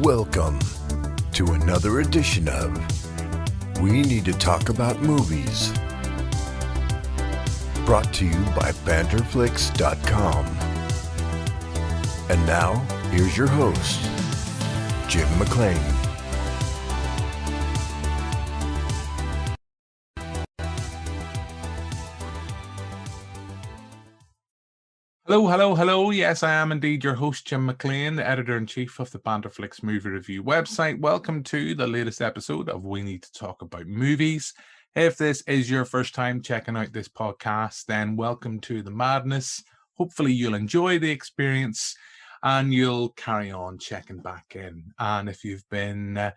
Welcome to another edition of We Need to Talk About Movies. Brought to you by banterflix.com. And now, here's your host, Jim McLean. Hello. Yes, I am indeed your host, Jim McLean, the editor-in-chief of the Banterflix movie review website. Welcome to the latest episode of We Need to Talk About Movies. If this is your first time checking out this podcast, then welcome to the madness. Hopefully you'll enjoy the experience and you'll carry on checking back in. And if you've been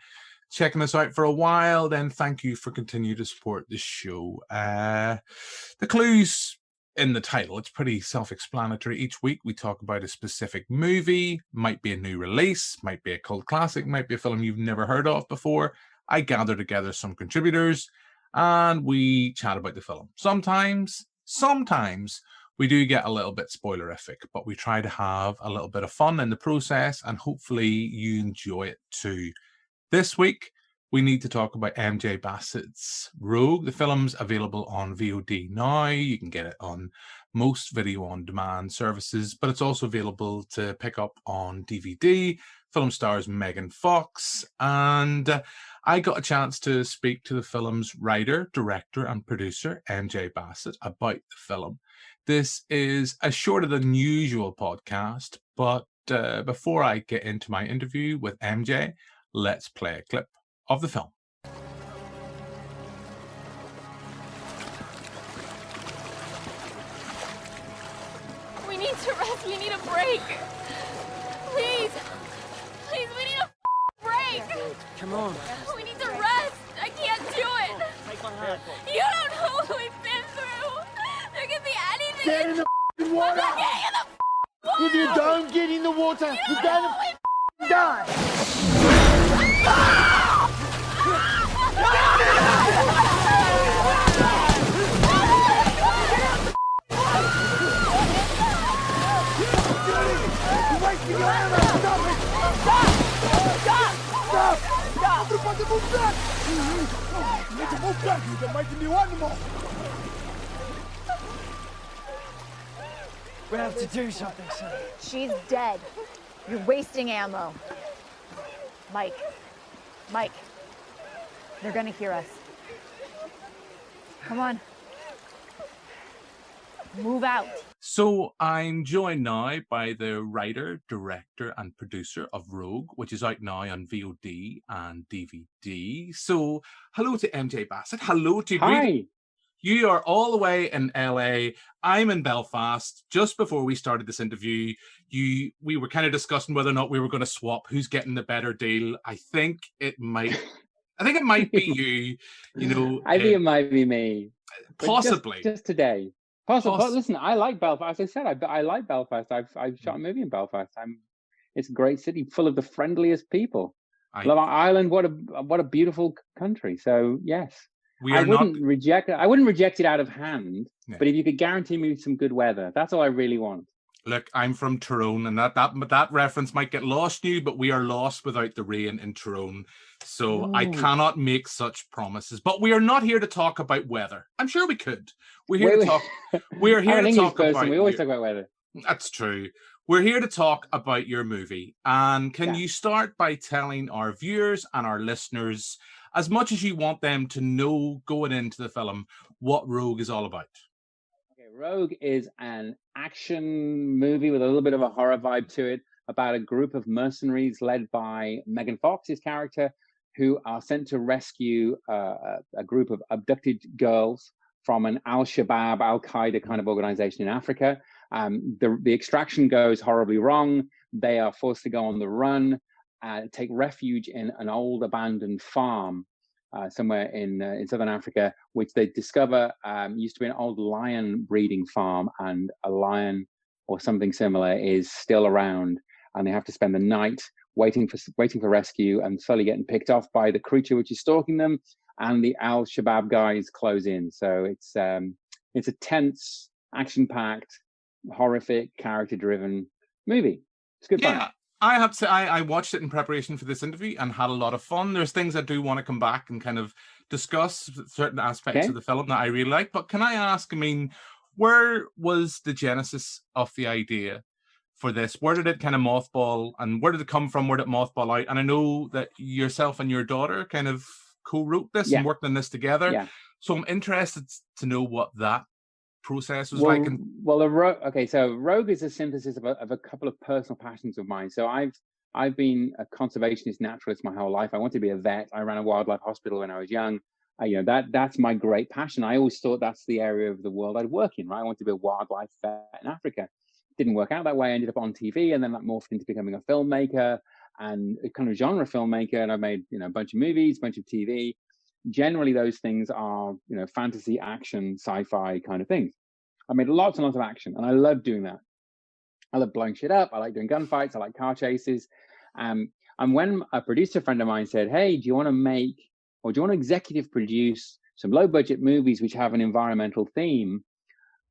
checking us out for a while, then thank you for continuing to support the show. The clues in the title, it's pretty self-explanatory. Each week we talk about a specific movie, might be a new release, might be a cult classic, might be a film you've never heard of before. I gather together some contributors and we chat about the film. Sometimes we do get a little bit spoilerific, but we try to have a little bit of fun in the process and hopefully you enjoy it too. This week, we need to talk about MJ Bassett's Rogue. The film's available on VOD now. You can get it on most video-on-demand services, but it's also available to pick up on DVD. Film stars Megan Fox, and I got a chance to speak to the film's writer, director, and producer, MJ Bassett, about the film. This is a shorter than usual podcast, but before I get into my interview with MJ, let's play a clip of the film. We need to rest. We need a break. Please, we need a break. Come on. We need to rest. I can't do it. Take my hand. You don't know what we've been through. There could be anything. Get in the water. I'm getting in the water. If you don't get in the water, you're going to die. We have to do something, son. She's dead. You're wasting ammo. Mike, they're gonna hear us. Come on. Move out. So I'm joined now by the writer, director, and producer of Rogue, which is out now on VOD and DVD. So hello to MJ Bassett. Hello to you. Hi. You are all the way in LA. I'm in Belfast. Just before we started this interview, we were kind of discussing whether or not we were going to swap who's getting the better deal. I think it might be you. You know, I think it might be me. Possibly. Just today. Possibly. Listen, I like Belfast. As I said, I like Belfast. I've shot a movie in Belfast. It's a great city, full of the friendliest people. Love our island. What a beautiful country. So yes. I wouldn't reject it out of hand, but if you could guarantee me some good weather, that's all I really want. Look, I'm from Tyrone, and that reference might get lost to you, but we are lost without the rain in Tyrone. So I cannot make such promises. But we are not here to talk about weather. I'm sure we could. We're here to talk. We're here to talk about. We always talk about weather. That's true. We're here to talk about your movie. And can you start by telling our viewers and our listeners, as much as you want them to know going into the film, what Rogue is all about? Okay, Rogue is an action movie with a little bit of a horror vibe to it about a group of mercenaries led by Megan Fox's character who are sent to rescue a group of abducted girls from an Al-Shabaab, Al-Qaeda kind of organization in Africa. The extraction goes horribly wrong. They are forced to go on the run. Take refuge in an old abandoned farm somewhere in southern Africa, which they discover used to be an old lion breeding farm, and a lion or something similar is still around, and they have to spend the night waiting for rescue and slowly getting picked off by the creature which is stalking them, and the Al-Shabaab guys close in. So it's a tense, action-packed, horrific, character-driven movie. It's good fun. I have to say, I watched it in preparation for this interview and had a lot of fun. There's things I do want to come back and kind of discuss certain aspects Okay. of the film that I really like. But can I ask, I mean, where was the genesis of the idea for this? Where did it kind of mothball, and where did it come from? Where did it mothball out? And I know that yourself and your daughter kind of co-wrote this and Yeah. worked on this together. Yeah. So I'm interested to know what that process was like. And Well, okay, so Rogue is a synthesis of a couple of personal passions of mine. So I've been a conservationist naturalist my whole life. I wanted to be a vet. I ran a wildlife hospital when I was young. That's my great passion. I always thought that's the area of the world I'd work in, right? I wanted to be a wildlife vet in Africa. Didn't work out that way. I ended up on TV, and then that morphed into becoming a filmmaker and a kind of genre filmmaker. And I made a bunch of movies, a bunch of TV. Generally, those things are fantasy, action, sci-fi kind of things. I made lots and lots of action, and I love doing that. I love blowing shit up. I like doing gunfights. I like car chases. And when a producer friend of mine said, "Hey, do you want to make, or do you want to executive produce some low-budget movies which have an environmental theme?"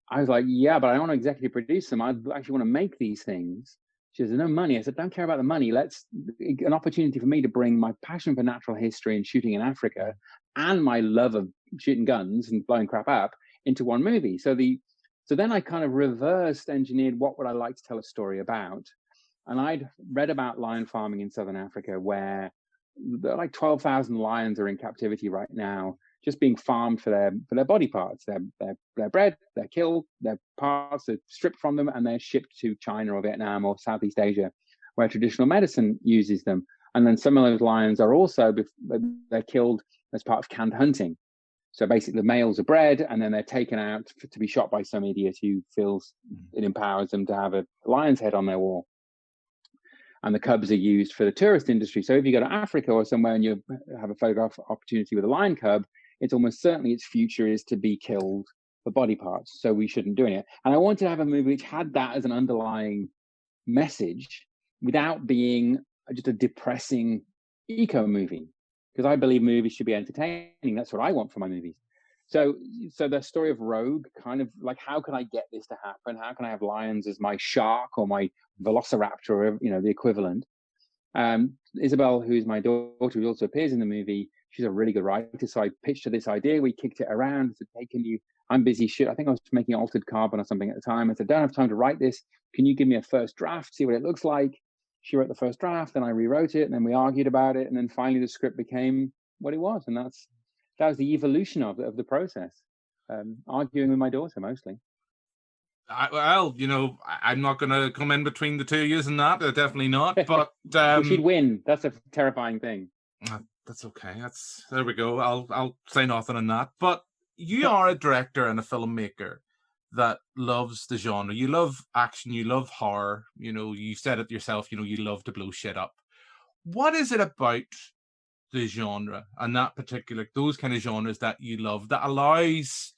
I was like, "Yeah, but I don't want to executive produce them. I actually want to make these things." She says, "No money." I said, "Don't care about the money. Let's an opportunity for me to bring my passion for natural history and shooting in Africa and my love of shooting guns and blowing crap up into one movie." So then I kind of reversed engineered what would I like to tell a story about. And I'd read about lion farming in Southern Africa, where like 12,000 lions are in captivity right now, just being farmed for their body parts. They're bred, they're killed, their parts are stripped from them, and they're shipped to China or Vietnam or Southeast Asia, where traditional medicine uses them. And then some of those lions are also they're killed as part of canned hunting. So basically, the males are bred, and then they're taken out to be shot by some idiot who feels it empowers them to have a lion's head on their wall. And the cubs are used for the tourist industry. So if you go to Africa or somewhere and you have a photograph opportunity with a lion cub, it's almost certainly its future is to be killed for body parts. So we shouldn't do it. And I wanted to have a movie which had that as an underlying message without being just a depressing eco movie. Because I believe movies should be entertaining. That's what I want for my movies. So the story of Rogue, kind of like, how can I get this to happen? How can I have lions as my shark or my velociraptor, or the equivalent? Isabel, who's my daughter, who also appears in the movie, she's a really good writer. So I pitched her this idea. We kicked it around. I said, "Hey, I'm busy shit. I think I was making Altered Carbon or something at the time." I said, "Don't have time to write this. Can you give me a first draft, see what it looks like?" She wrote the first draft, then I rewrote it, and then we argued about it, and then finally the script became what it was, and that was the evolution of the process. Arguing with my daughter mostly. I'm not going to come in between the two of you and that. Definitely not. But well, she'd win. That's a terrifying thing. That's okay. There we go. I'll say nothing on that. But you are a director and a filmmaker that loves the genre. You love action. You love horror. You said it yourself. You love to blow shit up. What is it about the genre and those kind of genres that you love that allows?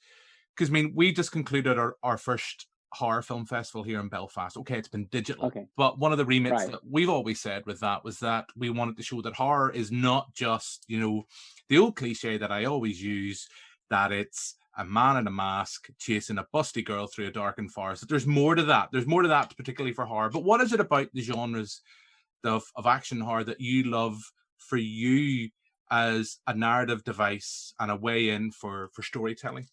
Because we just concluded our first horror film festival here in Belfast. Okay, it's been digital. Okay. But one of the remits that we've always said with that was that we wanted to show that horror is not just, the old cliche that I always use, that it's a man in a mask chasing a busty girl through a darkened forest. There's more to that. There's more to that, particularly for horror. But what is it about the genres of action horror that you love for you as a narrative device and a way in for storytelling?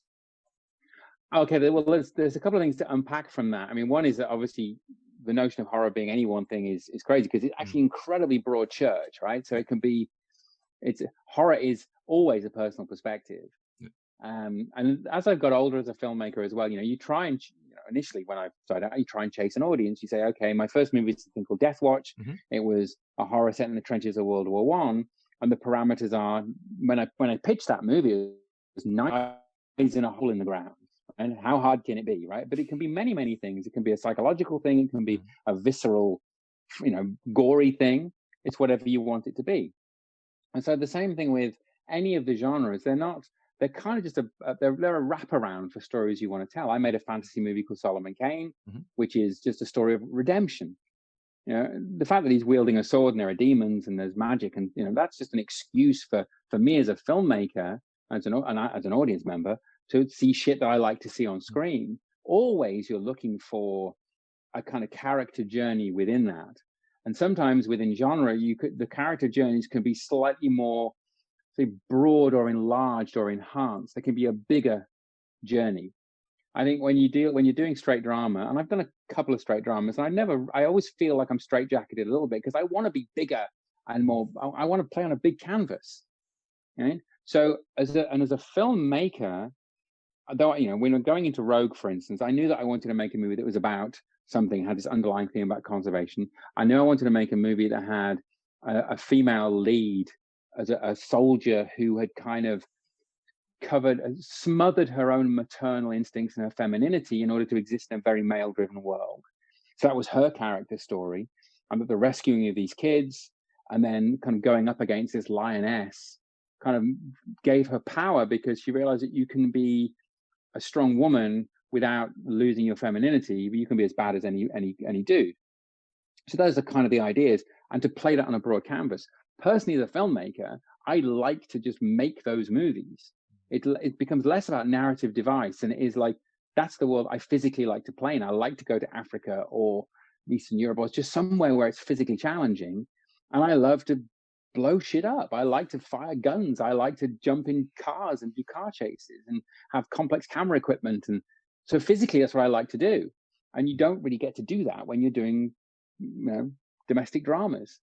Okay, well, there's a couple of things to unpack from that. One is that obviously the notion of horror being any one thing is crazy, because it's actually incredibly broad church, right? So horror is always a personal perspective. And as I've got older as a filmmaker as well, you try and initially when I started out, you try and chase an audience. You say, okay, my first movie is a thing called Death Watch. It was a horror set in the trenches of World War I, and the parameters are when I pitched that movie, it was 9 eyes in a hole in the ground. And how hard can it be, right? But it can be many, many things. It can be a psychological thing. It can be a visceral, gory thing. It's whatever you want it to be. And so the same thing with any of the genres. They're kind of just they're a wraparound for stories you want to tell. I made a fantasy movie called Solomon Kane, which is just a story of redemption. The fact that he's wielding a sword and there are demons and there's magic, and that's just an excuse for me as a filmmaker, as an audience member, to see shit that I like to see on screen. Always you're looking for a kind of character journey within that. And sometimes within genre, the character journeys can be slightly more, say, broad or enlarged or enhanced. There can be a bigger journey. I think when you're doing straight drama, and I've done a couple of straight dramas, and I always feel like I'm straitjacketed a little bit because I want to be bigger and more. I want to play on a big canvas. Right? So as a filmmaker, though, when I'm going into Rogue, for instance, I knew that I wanted to make a movie that was about something, had this underlying theme about conservation. I knew I wanted to make a movie that had a female lead as a soldier who had kind of smothered her own maternal instincts and her femininity in order to exist in a very male-driven world. So that was her character story, and that the rescuing of these kids and then kind of going up against this lioness kind of gave her power, because she realized that you can be a strong woman without losing your femininity, but you can be as bad as any dude. So those are kind of the ideas, and to play that on a broad canvas. Personally, the filmmaker, I like to just make those movies. It becomes less about narrative device, and it is like, that's the world I physically like to play in. I like to go to Africa or Eastern Europe, or just somewhere where it's physically challenging. And I love to blow shit up. I like to fire guns. I like to jump in cars and do car chases and have complex camera equipment. And so physically, that's what I like to do. And you don't really get to do that when you're doing, domestic dramas.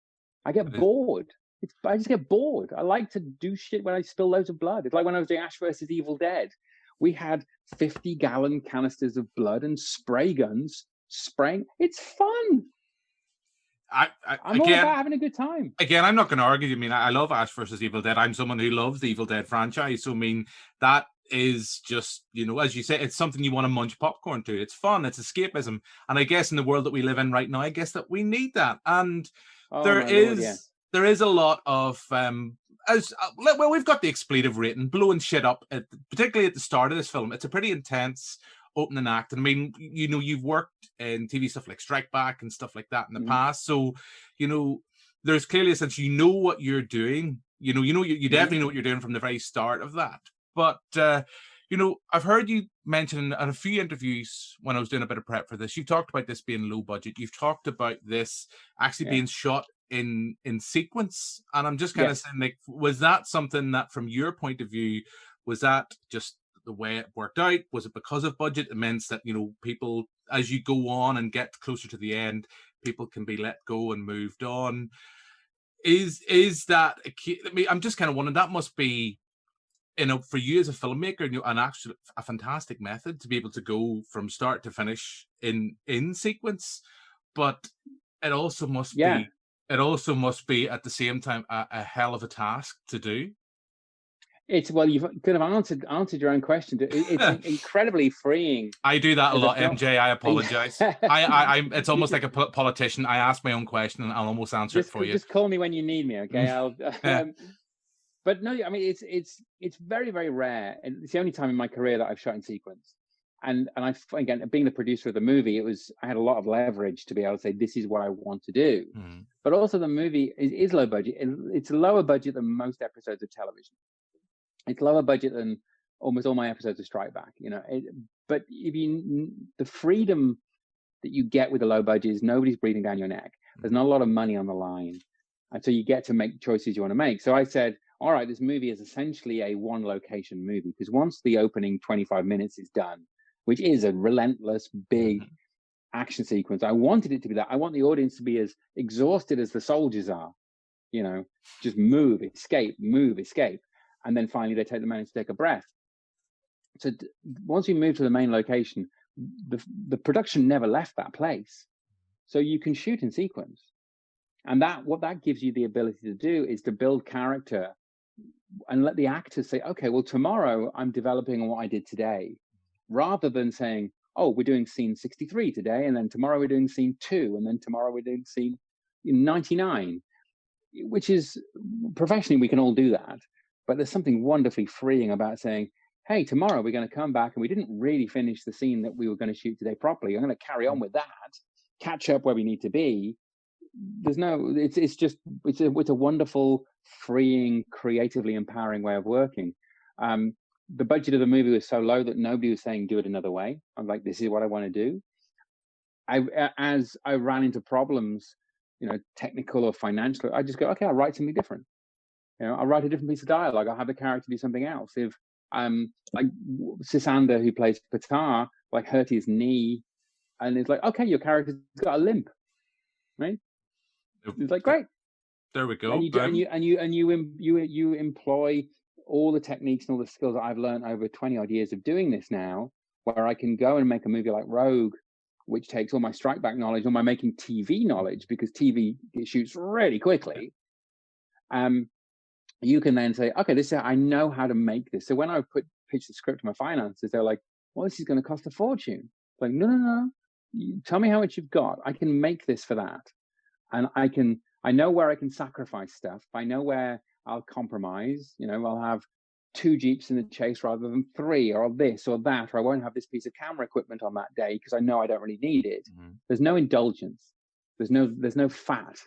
I get bored. I just get bored. I like to do shit when I spill loads of blood. It's like when I was doing Ash versus Evil Dead. We had 50-gallon canisters of blood and spray guns spraying. It's fun. I'm all about having a good time. Again, I'm not going to argue. I mean, I love Ash versus Evil Dead. I'm someone who loves the Evil Dead franchise. So, I mean, that is just, as you say, it's something you want to munch popcorn to. It's fun. It's escapism. And I guess in the world that we live in right now, I guess that we need that. And there is a lot of we've got the expletive rating, blowing shit up, particularly at the start of this film. It's a pretty intense opening act. And I mean, you've worked in TV stuff like Strike Back and stuff like that in the past. So, there's clearly a sense what you're doing. You definitely know what you're doing from the very start of that. But I've heard you mention in a few interviews when I was doing a bit of prep for this, you've talked about this being low budget. You've talked about this actually being shot in sequence. And I'm just kind of saying, like, was that something that from your point of view, was that just the way it worked out? Was it because of budget? It meant that, people, as you go on and get closer to the end, people can be let go and moved on. Is that a key? I mean, I'm just kind of wondering, that must be, for you as a filmmaker, a fantastic method to be able to go from start to finish in sequence. But it also must be, at the same time a hell of a task to do. You've kind of answered your own question. It's incredibly freeing. I do that a lot, MJ. I apologize. It's almost like a politician. I ask my own question and I'll almost answer it for you. Just call me when you need me, okay? But no, I mean, it's very, very rare, and it's the only time in my career that I've shot in sequence. And again, being the producer of the movie, I had a lot of leverage to be able to say, this is what I want to do. But also the movie is low budget. It's lower budget than most episodes of television. It's lower budget than almost all my episodes of Strike Back, but the freedom that you get with a low budget is nobody's breathing down your neck. There's not a lot of money on the line. And so you get to make choices you want to make. So I said, all right, this movie is essentially a one location movie, because once the opening 25 minutes is done, which is a relentless, big action sequence, I wanted it to be that. I want the audience to be as exhausted as the soldiers are, just move, escape. And then finally they take the moment to take a breath. So once we move to the main location, the production never left that place. So you can shoot in sequence. And what that gives you the ability to do is to build character and let the actors say, okay, well, tomorrow I'm developing on what I did today, rather than saying, oh, we're doing scene 63 today, and then tomorrow we're doing scene 2, and then tomorrow we're doing scene 99, which is, professionally, we can all do that. But there's something wonderfully freeing about saying, hey, tomorrow we're going to come back and we didn't really finish the scene that we were going to shoot today properly. I'm going to carry on with that, catch up where we need to be. It's a wonderful, freeing, creatively empowering way of working. The budget of the movie was so low that nobody was saying, do it another way. I'm like, this is what I want to do. As I ran into problems, technical or financial. I just go, okay, I'll write something different. I'll write a different piece of dialogue. I'll have the character do something else. If like Sisander, who plays Patar, like hurt his knee, and it's like, okay, your character's got a limp, right? It's like, great. There we go. And you employ all the techniques and all the skills that I've learned over 20 odd years of doing this now, where I can go and make a movie like Rogue, which takes all my strike back knowledge, all my making TV knowledge, because TV shoots really quickly. You can then say, okay, I know how to make this. So when I pitch the script to my finances, they're like, well, this is going to cost a fortune. Like, no. Tell me how much you've got. I can make this for that. And I know where I can sacrifice stuff. I know where I'll compromise. I'll have 2 Jeeps in the chase rather than 3, or this or that, or I won't have this piece of camera equipment on that day because I know I don't really need it. Mm-hmm. There's no indulgence. There's no fat.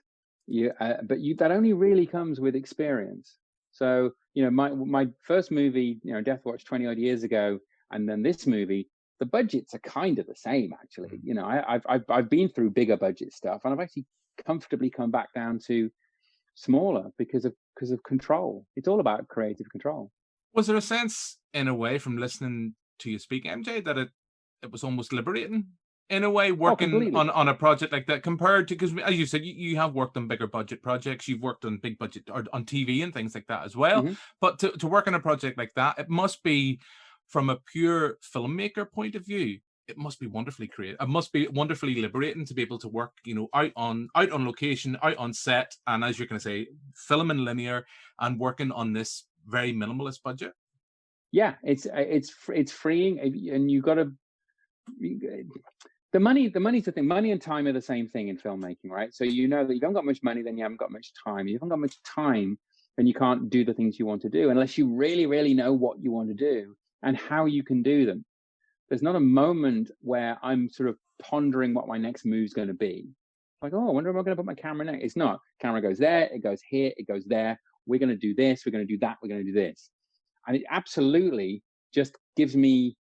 But that only really comes with experience. So, my first movie, Death Watch 20 odd years ago, and then this movie, the budgets are kind of the same, actually. I've been through bigger budget stuff, and I've actually comfortably come back down to smaller because of control. It's all about creative control. Was there a sense, in a way, from listening to you speak, MJ, that it was almost liberating in a way, working on a project like that, compared to, because as you said, you have worked on bigger budget projects, you've worked on big budget or on TV and things like that as well. Mm-hmm. But to work on a project like that, it must be, from a pure filmmaker point of view, it must be wonderfully creative. It must be wonderfully liberating to be able to work, out on location, out on set, and as you're going to say, filming linear and working on this very minimalist budget. Yeah, it's freeing, and you got to. The money's the thing. Money and time are the same thing in filmmaking, right? So that you haven't got much money, then you haven't got much time. You haven't got much time, then you can't do the things you want to do unless you really, really know what you want to do and how you can do them. There's not a moment where I'm sort of pondering what my next move's going to be. Like, oh, I wonder if I'm going to put my camera next. It's not. Camera goes there, it goes here, it goes there. We're going to do this, we're going to do that, we're going to do this. And it absolutely just gives me,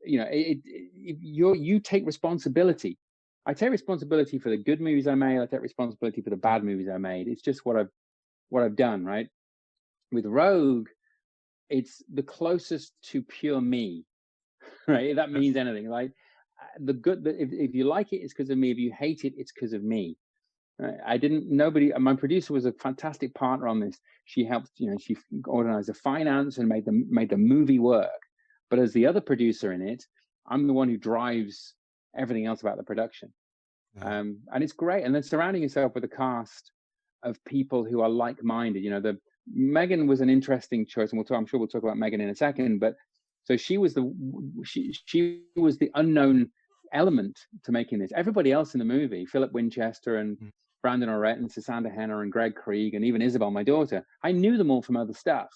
you take responsibility. I take responsibility for the good movies I made. I take responsibility for the bad movies I made. It's just what I've done, right? With Rogue, it's the closest to pure me, right? If that means anything, like if you like it, it's because of me. If you hate it, it's because of me. Right? My producer was a fantastic partner on this. She helped, she organized the finance and made the movie work. But as the other producer in it, I'm the one who drives everything else about the production. Yeah. And it's great. And then surrounding yourself with a cast of people who are like-minded. Megan was an interesting choice, and I'm sure we'll talk about Megan in a second. But so she was the unknown element to making this. Everybody else in the movie, Philip Winchester and Brandon Orett and Susanna Henner and Greg Krieg and even Isabel, my daughter, I knew them all from other stuff.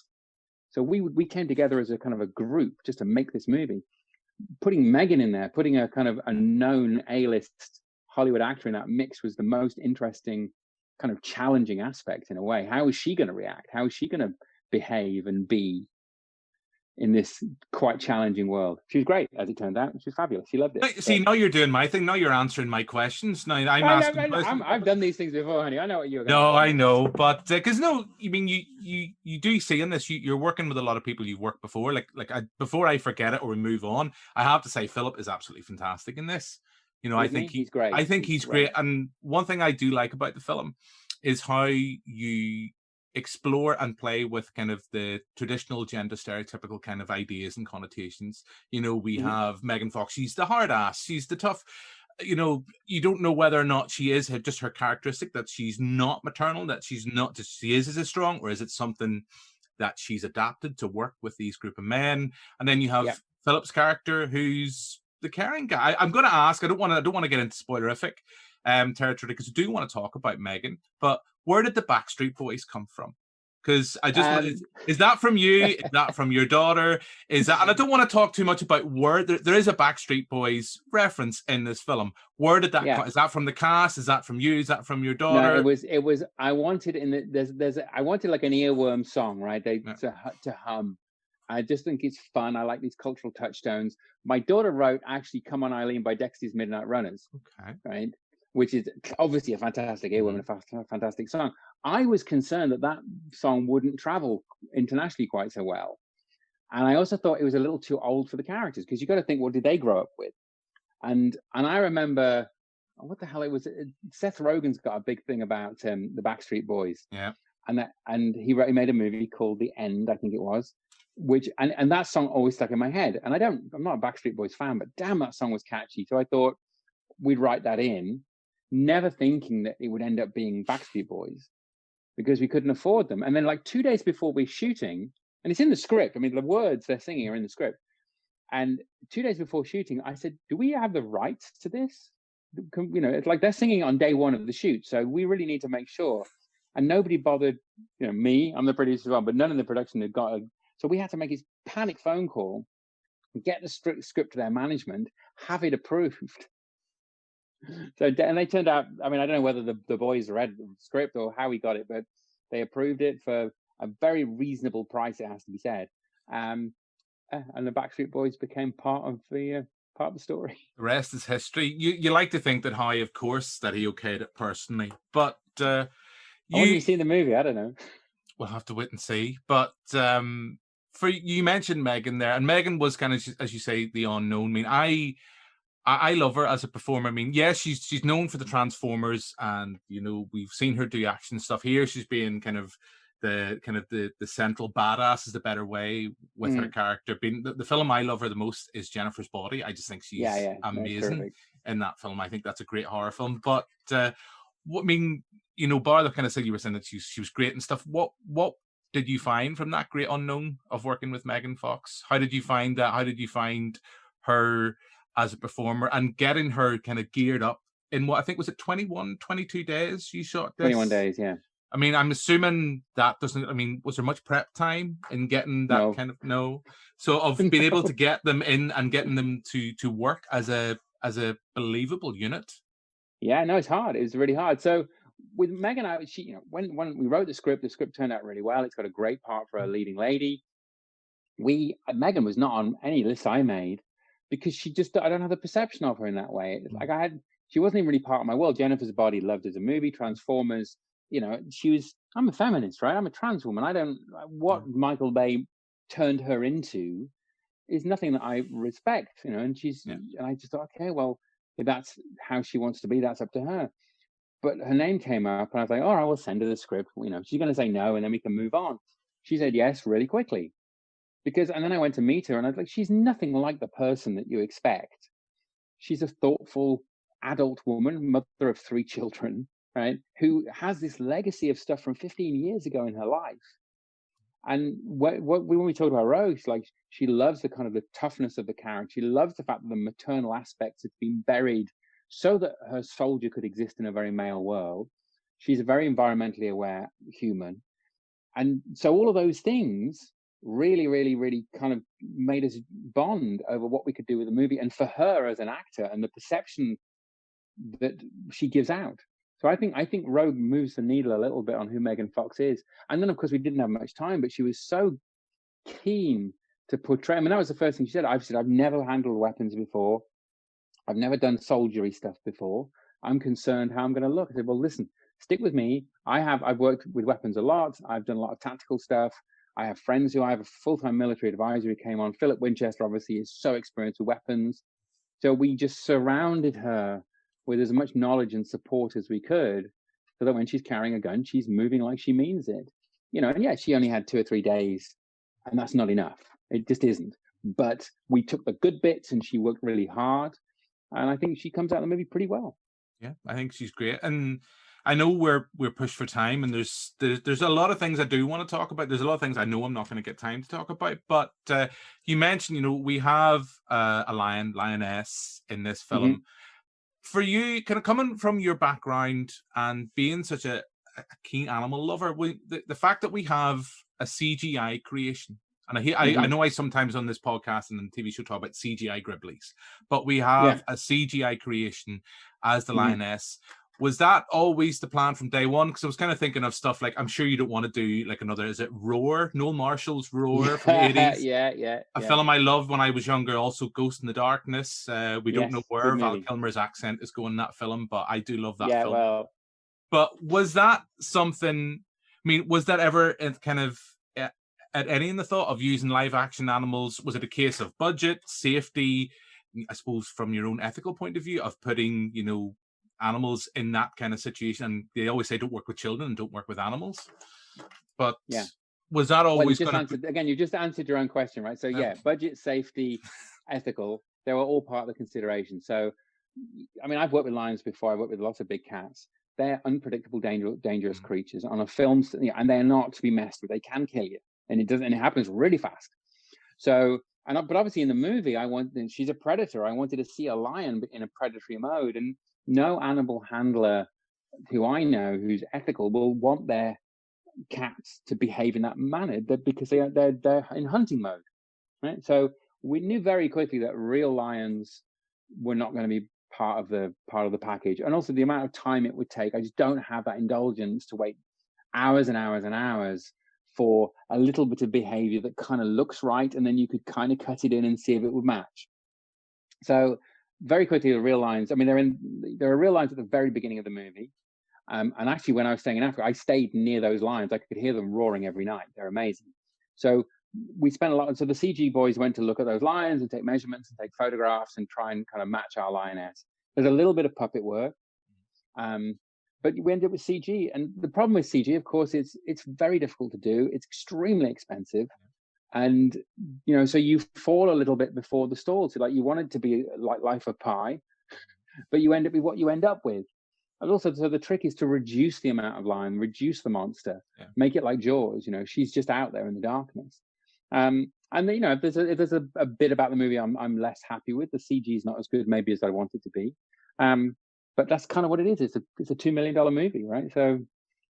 So we came together as a kind of a group just to make this movie. Putting Megan in there, putting a kind of a known A-list Hollywood actor in that mix was the most interesting, kind of challenging aspect in a way. How is she going to react? How is she going to behave and be in this quite challenging world? She was great, as it turned out. She was fabulous. She loved it. See, now you're doing my thing. Now you're answering my questions. Now I'm asking questions. I've done these things before, honey. I know what you're going to do. I know, but because you do see in this, you're working with a lot of people you've worked before. Before I forget it or we move on, I have to say Philip is absolutely fantastic in this. I think he's great. I think he's great. And one thing I do like about the film is how you explore and play with kind of the traditional gender stereotypical kind of ideas and connotations. We have Megan Fox. She's the hard ass. She's the tough. You don't know whether or not she is just her characteristic, that she's not maternal, that she is as strong, or is it something that she's adapted to work with these group of men? And then you have Philip's character, who's the caring guy. I'm going to ask. I don't want to get into spoilerific territory, because I do want to talk about Megan, but where did the Backstreet Boys come from? Because I just is that from you? Is that from your daughter? Is that? And I don't want to talk too much about where there is a Backstreet Boys reference in this film. Where did that come? Is that from the cast? Is that from you? Is that from your daughter? No, it was. I wanted I wanted like an earworm song, right? To hum. I just think it's fun. I like these cultural touchstones. My daughter wrote actually "Come On Eileen" by Dexys Midnight Runners. Okay. Right. which is obviously a fantastic earworm and a fantastic song. I was concerned that that song wouldn't travel internationally quite so well. And I also thought it was a little too old for the characters, because you got to think, what did they grow up with? And I remember, what the hell it was, Seth Rogen's got a big thing about the Backstreet Boys. Yeah. And he made a movie called The End, I think it was, which and that song always stuck in my head. And I'm not a Backstreet Boys fan, but damn, that song was catchy. So I thought we'd write that in, never thinking that it would end up being Backstreet Boys, because we couldn't afford them. And then like 2 days before we're shooting, and it's in the script, I mean, the words they're singing are in the script. And 2 days before shooting, I said, do we have the rights to this? You know, it's like they're singing on day one of the shoot. So we really need to make sure. And nobody bothered, you know, me, I'm the producer as well, but none of the production had got so we had to make this panic phone call, get the script to their management, have it approved. So, and they turned out, I mean, I don't know whether the boys read the script or how we got it, but they approved it for a very reasonable price, it has to be said. And the Backstreet Boys became part of the story. The rest is history. You like to think that Howie, of course, that he okayed it personally, but You've seen the movie, I don't know. We'll have to wait and see. But for you mentioned Megan there, and Megan was kind of, as you say, the unknown. I mean, I love her as a performer. I mean, yes, she's known for the Transformers, and you know, we've seen her do action stuff. Here she's being kind of the central badass is the better way with her character. Being the film I love her the most is Jennifer's Body. I just think she's amazing in that film. I think that's a great horror film. But what I mean, you know, bar the kind of thing you were saying that she was great and stuff. What did you find from that great unknown of working with Megan Fox? How did you find that? How did you find her as a performer and getting her kind of geared up in what I think was it 22 days you shot this? 21 days, yeah. I mean, I'm assuming that doesn't, I mean, was there much prep time in getting that So of being able to get them in and getting them to work as a believable unit? Yeah, no, it's hard. It was really hard. So with Megan, she, you know, when we wrote the script turned out really well. It's got a great part for a leading lady. Megan was not on any list I made because I don't have the perception of her in that way. Like she wasn't even really part of my world. Jennifer's Body, loved as a movie. Transformers, you know, I'm a feminist, right? I'm a trans woman. What Michael Bay turned her into is nothing that I respect, you know, and and I just thought, okay, well, if that's how she wants to be, that's up to her. But her name came up and I was like, all right, we'll send her the script. You know, she's going to say no and then we can move on. She said yes really quickly. And then I went to meet her and I was like, she's nothing like the person that you expect. She's a thoughtful adult woman, mother of 3 children, right? Who has this legacy of stuff from 15 years ago in her life. And when we talk about Rogue, she loves the kind of the toughness of the character. She loves the fact that the maternal aspects have been buried so that her soldier could exist in a very male world. She's a very environmentally aware human. And so all of those things really, really, really kind of made us bond over what we could do with the movie. And for her as an actor and the perception that she gives out. So I think Rogue moves the needle a little bit on who Megan Fox is. And then, of course, we didn't have much time, but she was so keen to portray. I mean, that was the first thing she said. I've never handled weapons before. I've never done soldiery stuff before. I'm concerned how I'm going to look. I said, well, listen, stick with me. I've worked with weapons a lot. I've done a lot of tactical stuff. I have friends I have a full-time military advisor who came on. Philip Winchester, obviously, is so experienced with weapons. So we just surrounded her with as much knowledge and support as we could, so that when she's carrying a gun, she's moving like she means it. You know, and yeah, she only had 2 or 3 days, and that's not enough. It just isn't. But we took the good bits, and she worked really hard, and I think she comes out of the movie pretty well. Yeah, I think she's great, and I know we're pushed for time, and there's a lot of things I do want to talk about. There's a lot of things I know I'm not going to get time to talk about, but you mentioned, you know, we have a lioness in this film. Mm-hmm. For you, kind of coming from your background and being such a keen animal lover, the fact that we have a CGI creation, and I know I sometimes on this podcast and on TV show talk about CGI Gribblies, but we have a CGI creation as the lioness. Was that always the plan from day one? Because I was kind of thinking of stuff like, I'm sure you don't want to do like another, is it Roar? Noel Marshall's Roar from the 80s. Yeah. A film I loved when I was younger, also Ghost in the Darkness. We don't know Yes, where good Val movie. Kilmer's accent is going in that film, but I do love that Yeah, film. well, But was that something, I mean, was that ever kind of at any in the thought of using live action animals? Was it a case of budget, safety, I suppose from your own ethical point of view of putting, you know, animals in that kind of situation? And they always say don't work with children and don't work with animals. But yeah. was that Well, you always just going answered again. You just answered your own question, right? So yeah, budget, safety, ethical. They were all part of the consideration. So, I mean, I've worked with lions before. I've worked with lots of big cats. They're unpredictable, dangerous creatures on a film, and they're not to be messed with. They can kill you, and it doesn't. And it happens really fast. So, but obviously in the movie, she's a predator. I wanted to see a lion in a predatory mode, and no animal handler who I know who's ethical will want their cats to behave in that manner because they're in hunting mode, right? So we knew very quickly that real lions were not going to be part of the package, and also the amount of time it would take. I just don't have that indulgence to wait hours and hours and hours for a little bit of behavior that kind of looks right, and then you could kind of cut it in and see if it would match. So very quickly, the real lions. I mean, there are real lions at the very beginning of the movie. And actually, when I was staying in Africa, I stayed near those lions. I could hear them roaring every night. They're amazing. So we spent a lot. So the CG boys went to look at those lions and take measurements and take photographs and try and kind of match our lioness. There's a little bit of puppet work, but we ended up with CG. And the problem with CG, of course, is it's very difficult to do. It's extremely expensive. And, you know, so you fall a little bit before the stall. So like you want it to be like Life of Pi, but you end up with what you end up with. And also, so the trick is to reduce the amount of lion, reduce the monster, make it like Jaws. You know, she's just out there in the darkness. And you know, if there's a bit about the movie I'm less happy with, the CG is not as good maybe as I want it to be. But that's kind of what it is. It's a $2 million movie, right? So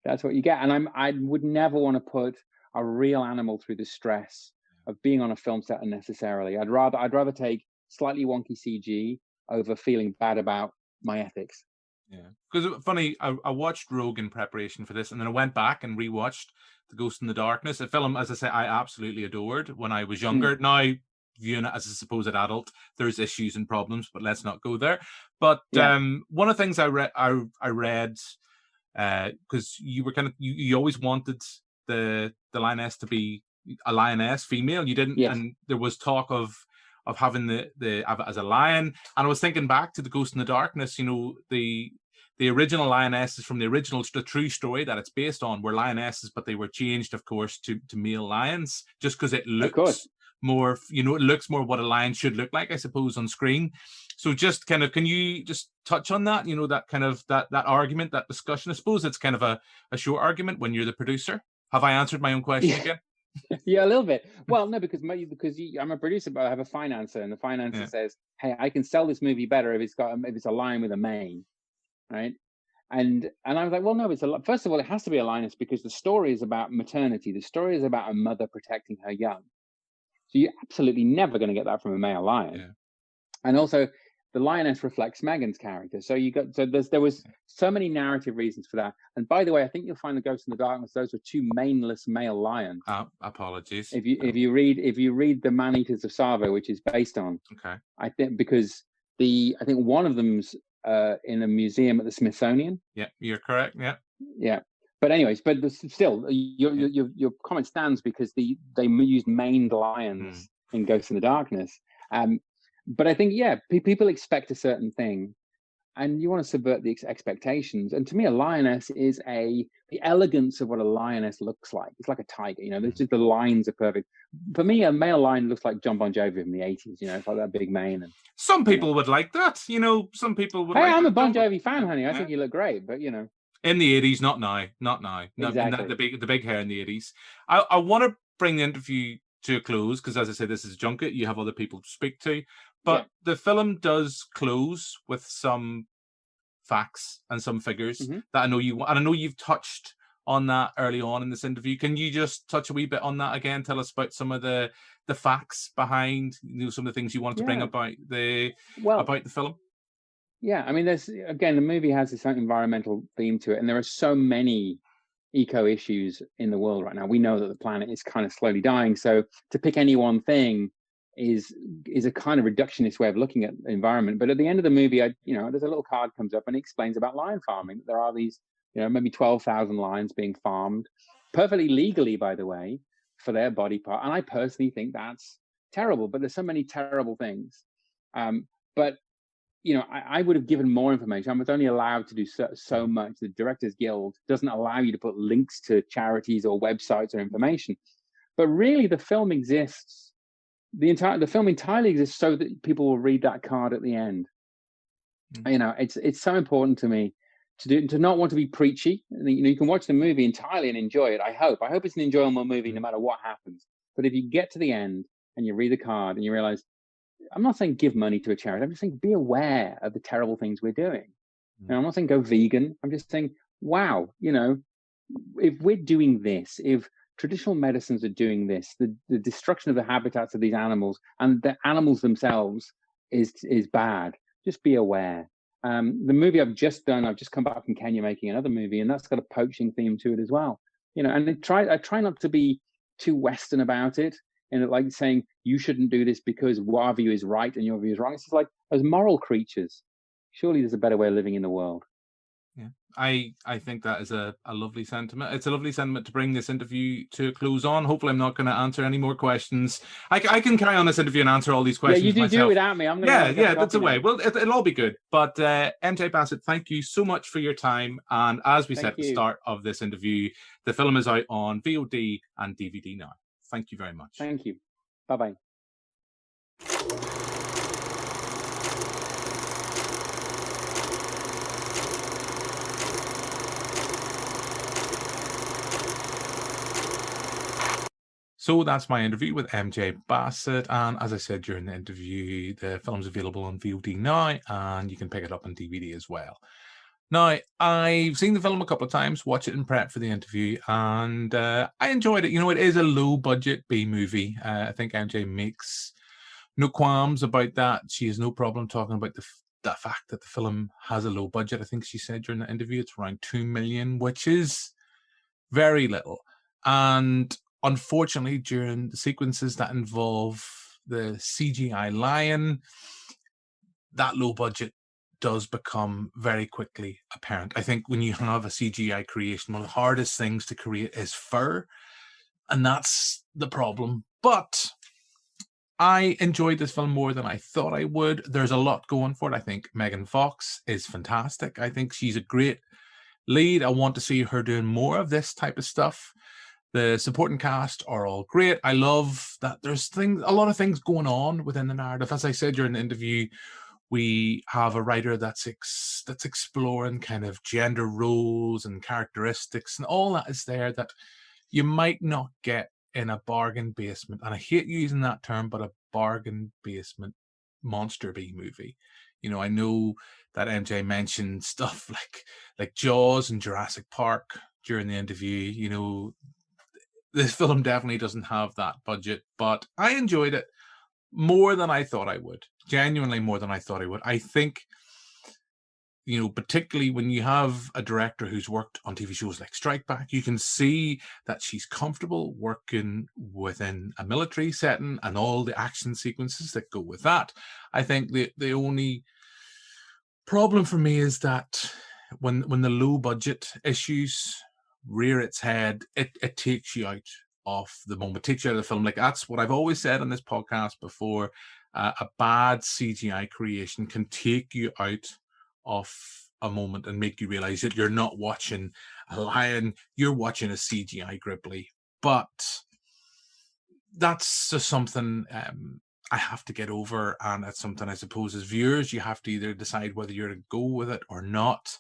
that's what you get. And I would never want to put a real animal through the stress of being on a film set unnecessarily. I'd rather take slightly wonky CG over feeling bad about my ethics. Yeah, because funny, I watched Rogue in preparation for this, and then I went back and rewatched The Ghost in the Darkness, a film, as I say, I absolutely adored when I was younger. Now, viewing it as a supposed adult, there's issues and problems, but let's not go there. But one of the things I read, because you were kind of you always wanted the lioness to be a lioness, female. You didn't, and there was talk of having the as a lion. And I was thinking back to The Ghost in the Darkness, you know, the original lionesses from the true story that it's based on were lionesses, but they were changed, of course, to male lions, just because it looks more, you know, it looks more what a lion should look like, I suppose, on screen. So just kind of, can you just touch on that, you know, that kind of, that argument, that discussion? I suppose it's kind of a short argument when you're the producer. Have I answered my own question again? Yeah, a little bit. Well, no, because I'm a producer, but I have a financer, and the financer says, "Hey, I can sell this movie better if it's a lion with a mane, right?" And I was like, "Well, no, first of all, it has to be a lioness because the story is about maternity. The story is about a mother protecting her young. So you're absolutely never going to get that from a male lion. Yeah. And also, the lioness reflects Megan's character. So there was so many narrative reasons for that. And by the way, I think you'll find The Ghost in the Darkness, those were two maneless male lions. Apologies. If you read The Man-Eaters of Savo, which is based on, I think because I think one of them's in a museum at the Smithsonian. Yeah, you're correct. Yeah. But anyways, still, your comment stands because they used maned lions in Ghost in the Darkness. But I think, people expect a certain thing, and you want to subvert the expectations. And to me, a lioness is the elegance of what a lioness looks like. It's like a tiger, you know. The lines are perfect. For me, a male lion looks like John Bon Jovi from the 80s. You know, it's like that big mane. And some people would like that. You know, some people would. Hey, I'm a Bon Jovi fan, honey. I think you look great, but you know. In the 80s, not now. Exactly. The big hair in the 80s. I want to bring the interview to a close because, as I say, this is junket. You have other people to speak to. But the film does close with some facts and some figures that I know you want. And I know you've touched on that early on in this interview. Can you just touch a wee bit on that again? Tell us about some of the facts behind, you know, some of the things you wanted to bring about the film. Yeah, I mean, there's again, the movie has this environmental theme to it, and there are so many eco issues in the world right now. We know that the planet is kind of slowly dying, so to pick any one thing is a kind of reductionist way of looking at the environment. But at the end of the movie, there's a little card comes up and it explains about lion farming. There are these, maybe 12,000 lions being farmed perfectly legally, by the way, for their body part. And I personally think that's terrible. But there's so many terrible things. But I would have given more information. I was only allowed to do so much. The Directors Guild doesn't allow you to put links to charities or websites or information. But really, the film exists. The film entirely exists so that people will read that card at the end. It's so important to me to not want to be preachy. You can watch the movie entirely and enjoy it. I hope it's an enjoyable movie no matter what happens. But if you get to the end and you read the card and you realize, I'm not saying give money to a charity. I'm just saying be aware of the terrible things we're doing. And I'm not saying go vegan. I'm just saying, wow, if we're doing this, if traditional medicines are doing this, the destruction of the habitats of these animals and the animals themselves is bad. Just be aware. The movie I've just come back from Kenya making another movie, and that's got a poaching theme to it as well. And I try not to be too Western about it, and like saying you shouldn't do this because our view is right and your view is wrong. It's just like, as moral creatures, surely there's a better way of living in the world. Yeah, I think that is a lovely sentiment. It's a lovely sentiment to bring this interview to a close on. Hopefully I'm not going to answer any more questions. I can carry on this interview and answer all these questions Yeah, you do myself. do it without me. I'm gonna that's a way. Well, it'll all be good. But MJ Bassett, thank you so much for your time. And as we said at the start of this interview, the film is out on VOD and DVD now. Thank you very much. Thank you. Bye-bye. So that's my interview with MJ Bassett. And as I said during the interview, the film's available on VOD now, and you can pick it up on DVD as well. Now, I've seen the film a couple of times, watched it in prep for the interview, and I enjoyed it. It is a low-budget B-movie. I think MJ makes no qualms about that. She has no problem talking about the fact that the film has a low budget. I think she said during the interview it's around $2 million, which is very little. And unfortunately, during the sequences that involve the CGI lion, that low budget does become very quickly apparent. I think when you have a CGI creation, one of the hardest things to create is fur, and that's the problem. But I enjoyed this film more than I thought I would. There's a lot going for it. I think Megan Fox is fantastic. I think she's a great lead. I want to see her doing more of this type of stuff. The supporting cast are all great. I love that there's a lot of things going on within the narrative. As I said during the interview, we have a writer that's exploring kind of gender roles and characteristics, and all that is there that you might not get in a bargain basement. And I hate using that term, but a bargain basement monster B movie. I know that MJ mentioned stuff like Jaws and Jurassic Park during the interview. This film definitely doesn't have that budget, but I enjoyed it more than I thought I would. Genuinely more than I thought I would. I think, particularly when you have a director who's worked on TV shows like Strike Back, you can see that she's comfortable working within a military setting and all the action sequences that go with that. I think the only problem for me is that when the low budget issues rear its head, it takes you out of the moment, takes you out of the film. Like, that's what I've always said on this podcast before. A bad CGI creation can take you out of a moment and make you realize that you're not watching a lion, you're watching a CGI Grizzly. But that's just something I have to get over, and it's something I suppose as viewers you have to either decide whether you're to go with it or not.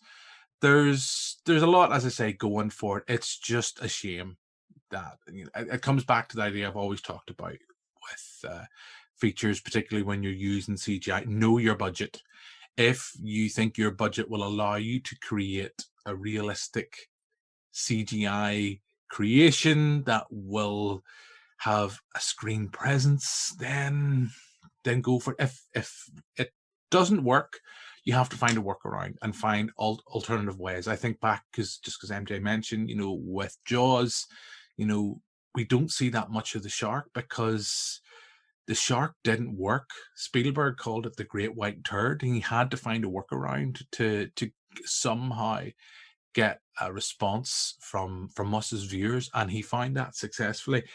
There's a lot, as I say, going for it. It's just a shame that it comes back to the idea I've always talked about with features, particularly when you're using CGI. Know your budget. If you think your budget will allow you to create a realistic CGI creation that will have a screen presence, then go for it. If it doesn't work, you have to find a workaround and find alternative ways. I think back, because MJ mentioned, with Jaws, we don't see that much of the shark because the shark didn't work. Spielberg called it the great white turd, and he had to find a workaround to somehow get a response from us as viewers, and he found that successfully.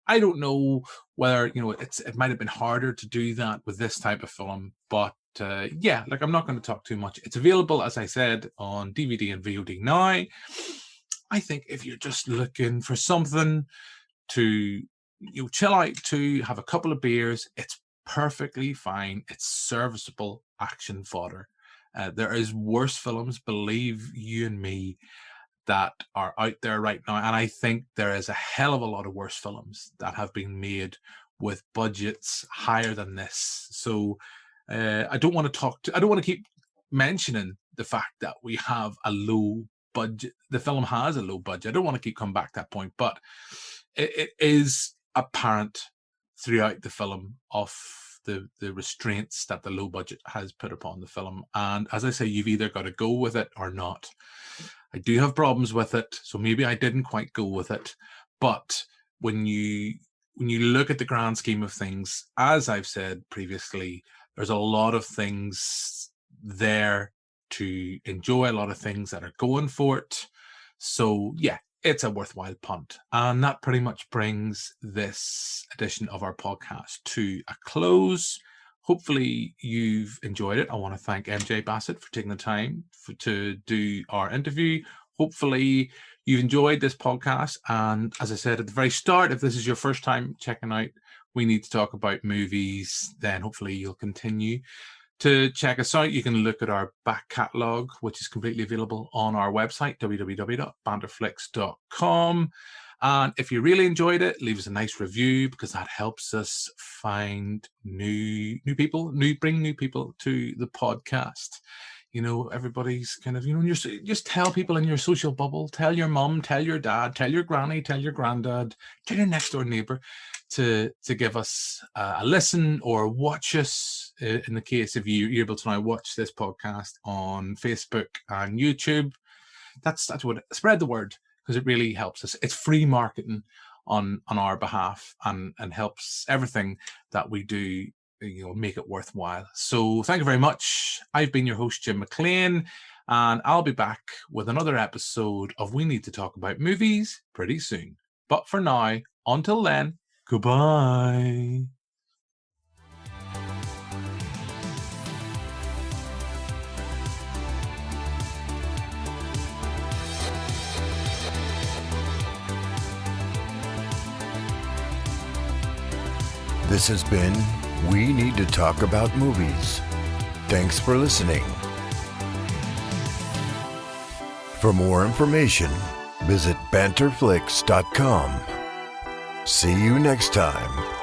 I don't know whether it might have been harder to do that with this type of film, but yeah, like, I'm not going to talk too much. It's available, as I said, on DVD and VOD now. I think if you're just looking for something to chill out to, have a couple of beers, it's perfectly fine. It's serviceable action fodder. There is worse films, believe you and me, that are out there right now, and I think there is a hell of a lot of worse films that have been made with budgets higher than this. So I don't want to keep mentioning the fact that we have a low budget. The film has a low budget. I don't want to keep coming back to that point, but it is apparent throughout the film of the restraints that the low budget has put upon the film. And as I say, you've either got to go with it or not. I do have problems with it, so maybe I didn't quite go with it. But when you look at the grand scheme of things, as I've said previously, there's a lot of things there to enjoy, a lot of things that are going for it. So yeah, it's a worthwhile punt. And that pretty much brings this edition of our podcast to a close. Hopefully you've enjoyed it. I want to thank MJ Bassett for taking the time to do our interview. Hopefully you've enjoyed this podcast. And as I said at the very start, if this is your first time checking out We Need to Talk About Movies, then hopefully you'll continue to check us out. You can look at our back catalogue, which is completely available on our website, www.banterflix.com. And if you really enjoyed it, leave us a nice review, because that helps us find new people, bring new people to the podcast. Everybody's kind of, just tell people in your social bubble, tell your mum, tell your dad, tell your granny, tell your granddad, tell your next door neighbor to give us a listen, or watch us, in the case of you're able to now watch this podcast on Facebook and YouTube. That's what, spread the word, because it really helps us. It's free marketing on our behalf, and helps everything that we do, make it worthwhile. So thank you very much. I've been your host, Jim McLean, and I'll be back with another episode of We Need to Talk About Movies pretty soon. But for now, until then, goodbye. This has been We Need to Talk About Movies. Thanks for listening. For more information, visit banterflix.com. See you next time.